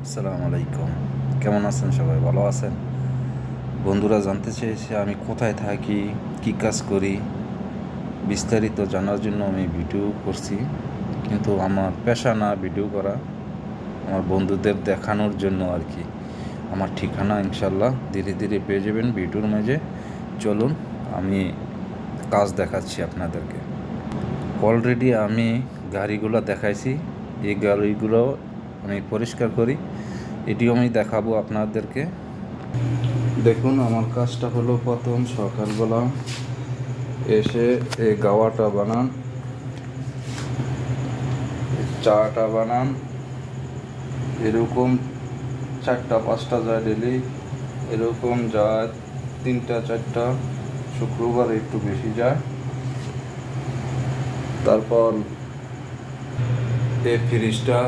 আসসালামু আলাইকুম। কেমন আছেন সবাই? ভালো আছেন? বন্ধুরা জানতে চেয়েছে আমি কোথায় থাকি, কী কাজ করি, বিস্তারিত জানার জন্য আমি ভিডিও করছি। কিন্তু আমার পেশা না ভিডিও করা, আমার বন্ধুদের দেখানোর জন্য আর কি। আমার ঠিকানা ইনশাল্লাহ ধীরে ধীরে পেয়ে যাবেন ভিডিওর মাঝে। চলুন আমি কাজ দেখাচ্ছি আপনাদেরকে। অলরেডি আমি গাড়িগুলো দেখাইছি, এই গাড়িগুলো আমি পরিষ্কার করি, এটিও আমি দেখাবো আপনাদেরকে। দেখুন আমার কাজটা হলো প্রথম সকালবেলা এসে এই গাওয়াটা বানান, চাটা বানান, এরকম 4টা 5টা যায় ডেলি, এরকম যায় 3টা 4টা, শুক্রবার একটু বেশি যায়। তারপর এই ফ্রিজটা